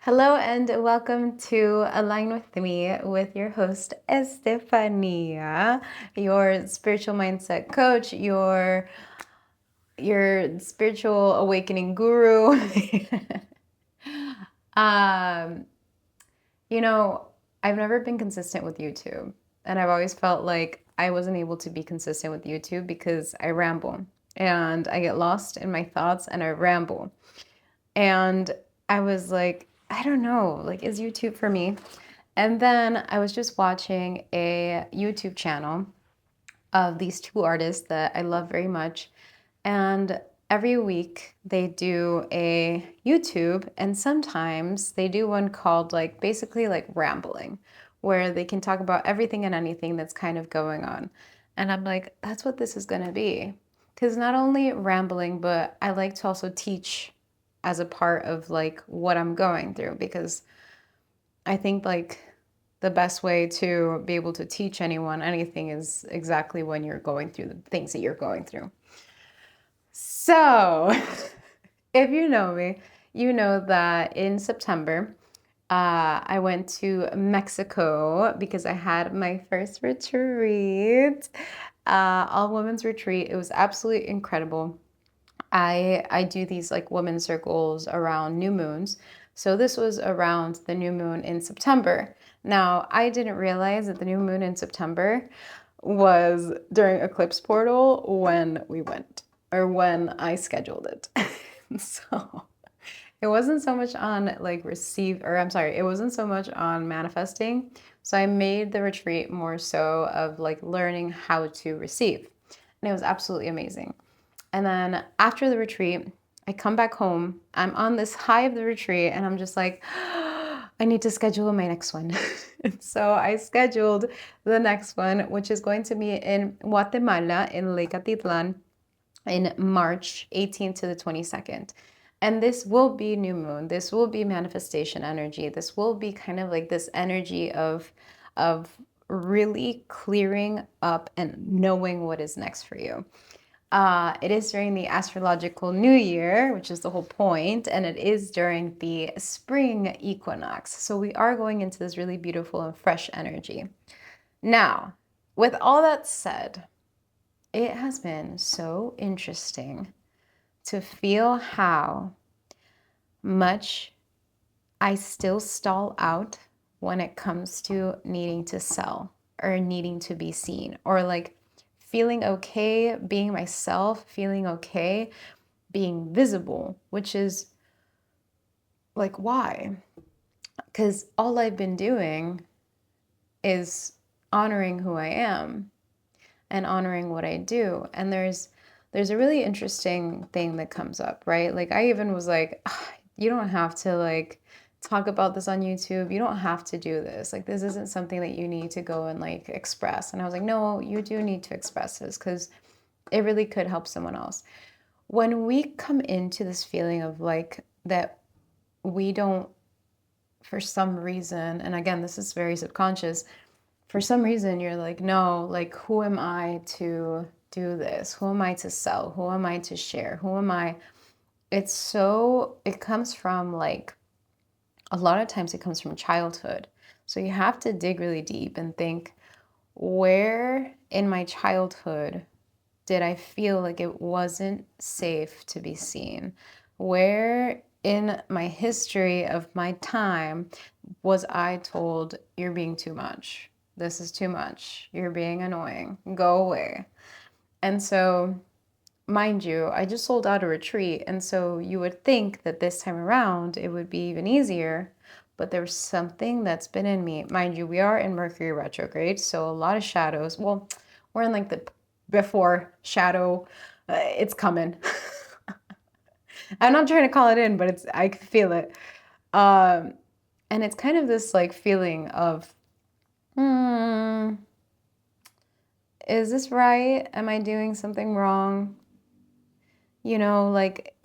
Hello and welcome to Align with Me with your host Estefania, your spiritual mindset coach, your spiritual awakening guru. um, you know, I've never been consistent with YouTube, and I've always felt like I wasn't able to be consistent with YouTube because I ramble and I get lost in my thoughts and I ramble. And I was like, I don't know, like, is YouTube for me? And then I was just watching a YouTube channel of these two artists that I love very much. And every week they do a YouTube, and sometimes they do one called like basically like rambling, where they can talk about everything and anything that's kind of going on. And I'm like, that's what this is going to be. Because not only rambling, but I like to also teach as a part of like what I'm going through, because I think like the best way to be able to teach anyone anything is exactly when you're going through the things that you're going through. So, if you know me, you know that in September, I went to Mexico because I had my first retreat, all women's retreat. It was absolutely incredible. I do these like women's circles around new moons. So this was around the new moon in September. Now, I didn't realize that the new moon in September was during eclipse portal when we went, or when I scheduled it. So it wasn't so much on like receive, or I'm sorry, it wasn't so much on manifesting. So I made the retreat more so of like learning how to receive. And it was absolutely amazing. And then after the retreat, I come back home. I'm on this high of the retreat, and I'm just like, I need to schedule my next one. And so I scheduled the next one, which is going to be in Guatemala, in Lake Atitlan, in March 18th to the 22nd. And this will be new moon. This will be manifestation energy. This will be kind of like this energy of really clearing up and knowing what is next for you. It is during the astrological new year, which is the whole point, and it is during the spring equinox. So we are going into this really beautiful and fresh energy. Now, with all that said, it has been so interesting to feel how much I still stall out when it comes to needing to sell or needing to be seen, or like feeling okay being myself, feeling okay being visible, which is like, why? Because all I've been doing is honoring who I am and honoring what I do. And there's a really interesting thing that comes up, right? Like I even was like, you don't have to like talk about this on YouTube. You don't have to do this. Like this isn't something that you need to go and like express. And I was like, no, you do need to express this because it really could help someone else. When we come into this feeling of like that we don't, for some reason, and again, this is very subconscious, for some reason you're like, no, like who am I to do this? Who am I to sell? Who am I to share? Who am I? It comes from like, a lot of times it comes from childhood. So you have to dig really deep and think, where in my childhood did I feel like it wasn't safe to be seen? Where in my history of my time was I told, you're being too much? This is too much. You're being annoying. Go away. And so, mind you, I just sold out a retreat. And so you would think that this time around it would be even easier. But there's something that's been in me. Mind you, we are in Mercury retrograde. So a lot of shadows. Well, we're in like the before shadow. It's coming. I'm not trying to call it in, but I can feel it. Um, and it's kind of this like feeling of, hmm, is this right? Am I doing something wrong? You know, like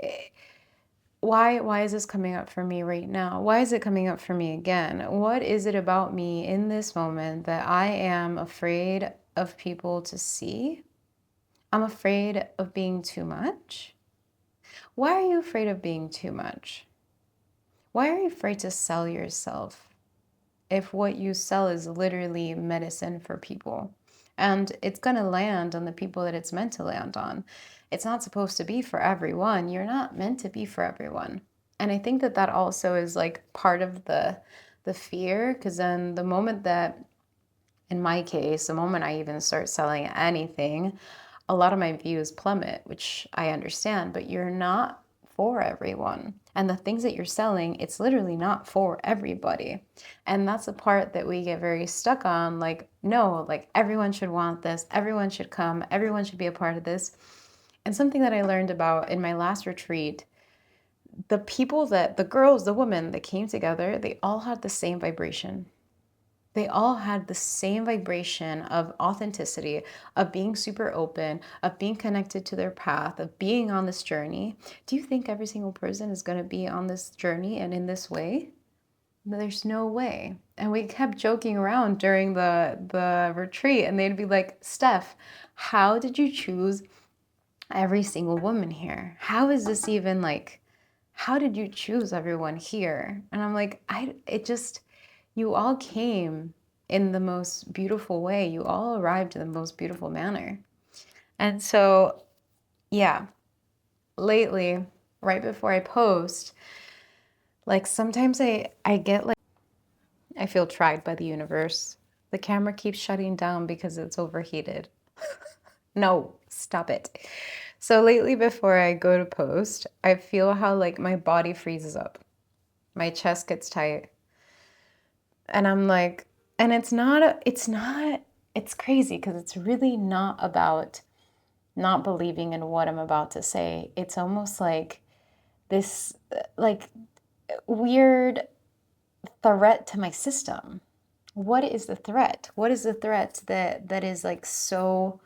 why is this coming up for me right now? Why is it coming up for me again? What is it about me in this moment that I am afraid of people to see? I'm afraid of being too much. Why are you afraid of being too much? Why are you afraid to sell yourself if what you sell is literally medicine for people? And it's going to land on the people that it's meant to land on. It's not supposed to be for everyone. You're not meant to be for everyone. And I think that that also is like part of the fear, because then the moment that, in my case, the moment I even start selling anything, a lot of my views plummet, which I understand, but you're not for everyone. And the things that you're selling, it's literally not for everybody. And that's the part that we get very stuck on. Like, no, like everyone should want this, everyone should come, everyone should be a part of this. And something that I learned about in my last retreat, the people that, the girls, the women that came together, they all had the same vibration. They all had the same vibration of authenticity, of being super open, of being connected to their path, of being on this journey. Do you think every single person is going to be on this journey and in this way? There's no way. And we kept joking around during the retreat, and they'd be like, Steph, how did you choose every single woman here? How is this even like, how did you choose everyone here? And I'm like, you all came in the most beautiful way. You all arrived in the most beautiful manner. And so, yeah, lately, right before I post, like sometimes I get like, I feel tried by the universe. The camera keeps shutting down because it's overheated. No, stop it. So lately before I go to post, I feel how like my body freezes up. My chest gets tight. And I'm like, and it's crazy because it's really not about not believing in what I'm about to say. It's almost like this like weird threat to my system. What is the threat? What is the threat that is like so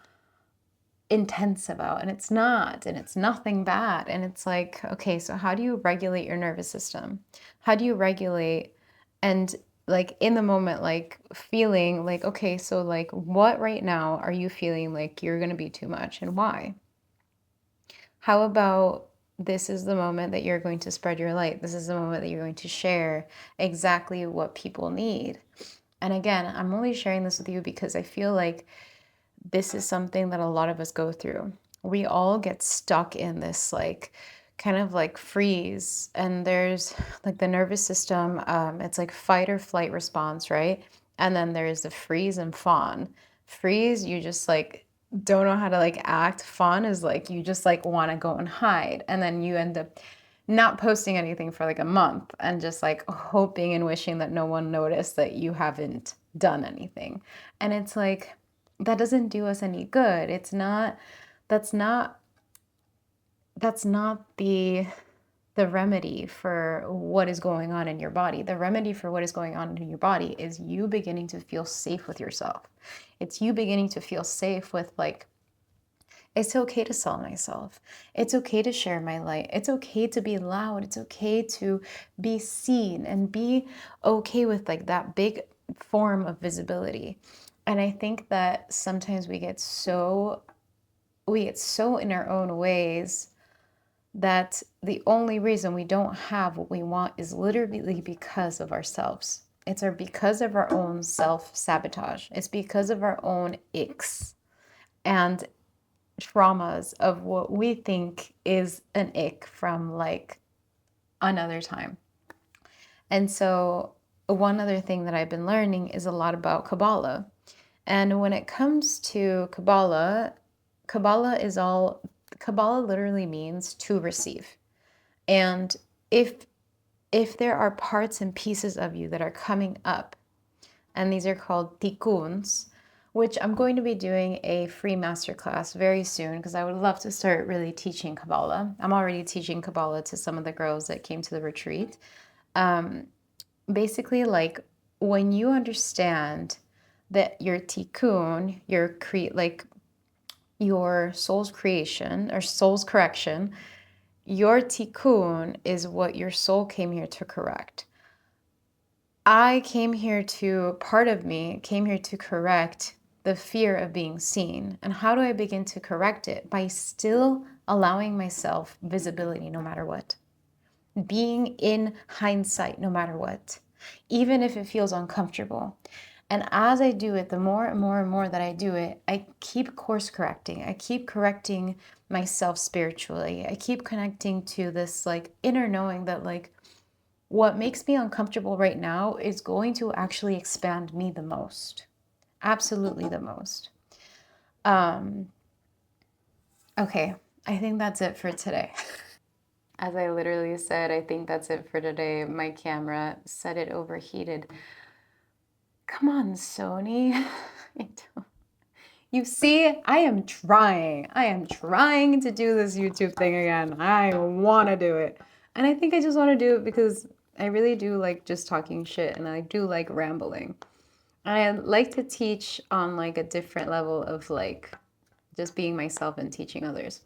intense about? And it's not, and it's nothing bad. And it's like, okay, so how do you regulate your nervous system? How do you regulate and like in the moment, like feeling like, okay, so like what right now are you feeling like you're going to be too much and why? How about this is the moment that you're going to spread your light? This is the moment that you're going to share exactly what people need. And again, I'm only sharing this with you because I feel like this is something that a lot of us go through. We all get stuck in this like kind of like freeze, and there's like the nervous system, it's like fight or flight response, right? And then there's the freeze and fawn. Freeze, you just like don't know how to like act. Fawn is like you just like want to go and hide, and then you end up not posting anything for like a month and just like hoping and wishing that no one noticed that you haven't done anything. And it's like that doesn't do us any good. It's not, that's not, that's not the remedy for what is going on in your body. The remedy for what is going on in your body is you beginning to feel safe with yourself. It's you beginning to feel safe with like, it's okay to sell myself. It's okay to share my light. It's okay to be loud. It's okay to be seen and be okay with like that big form of visibility. And I think that sometimes we get so in our own ways that the only reason we don't have what we want is literally because of ourselves. It's because of our own self-sabotage. It's because of our own icks and traumas of what we think is an ick from like another time. And so one other thing that I've been learning is a lot about Kabbalah. And when it comes to Kabbalah, Kabbalah literally means to receive. And if there are parts and pieces of you that are coming up, and these are called tikkuns, which I'm going to be doing a free masterclass very soon because I would love to start really teaching Kabbalah. I'm already teaching Kabbalah to some of the girls that came to the retreat. Basically, like when you understand that your tikkun, your soul's creation or soul's correction, your tikkun is what your soul came here to correct. Part of me came here to correct the fear of being seen. And how do I begin to correct it? By still allowing myself visibility no matter what. being in hindsight no matter what, even if it feels uncomfortable. And as I do it, the more and more and more that I do it, I keep course correcting. I keep correcting myself spiritually. I keep connecting to this like inner knowing that like what makes me uncomfortable right now is going to actually expand me the most. Absolutely the most. Okay, I think that's it for today. As I literally said, I think that's it for today. My camera said it overheated. Come on, Sony. You see, I am trying. I am trying to do this YouTube thing again. I want to do it. And I think I just want to do it because I really do like just talking shit and I do like rambling. I like to teach on like a different level of like just being myself and teaching others.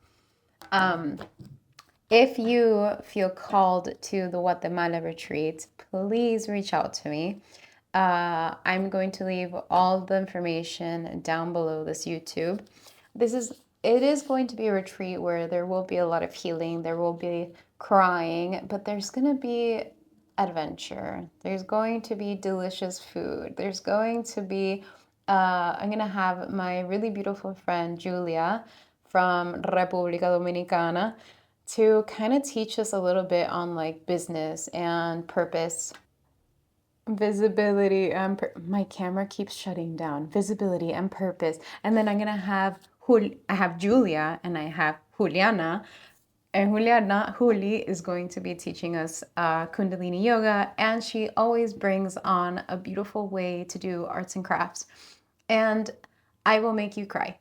If you feel called to the Guatemala retreat, please reach out to me. I'm going to leave all the information down below this YouTube. It is going to be a retreat where there will be a lot of healing, there will be crying, but there's going to be adventure. There's going to be delicious food. There's going to be I'm going to have my really beautiful friend Julia from República Dominicana to kind of teach us a little bit on like business and purpose. Visibility and my camera keeps shutting down. Visibility and purpose. And then I'm gonna have I have Julia and I have Juliana. And Juli is going to be teaching us Kundalini yoga, and she always brings on a beautiful way to do arts and crafts. And I will make you cry.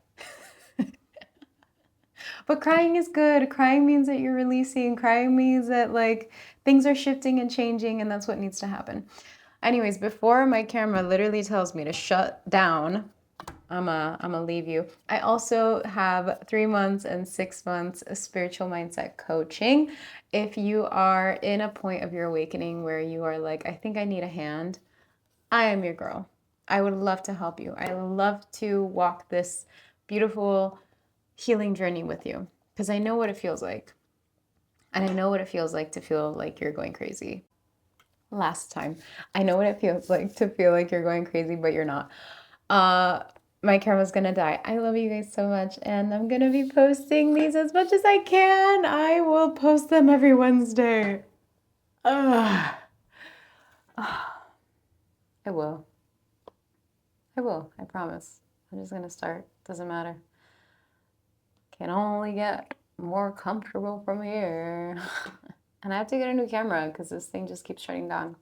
But crying is good. Crying means that you're releasing. Crying means that like things are shifting and changing, and that's what needs to happen. Anyways, before my camera literally tells me to shut down, I'm a leave you. I also have 3 months and 6 months of spiritual mindset coaching. If you are in a point of your awakening where you are like, I think I need a hand, I am your girl. I would love to help you. I love to walk this beautiful healing journey with you because I know what it feels like. And I know what it feels like to feel like you're going crazy. Last time. I know what it feels like to feel like you're going crazy, but you're not. My camera's gonna die. I love you guys so much, and I'm gonna be posting these as much as I can. I will post them every Wednesday. Ugh. I will. I promise. I'm just gonna start. Doesn't matter. Can only get more comfortable from here. And I have to get a new camera because this thing just keeps shutting down.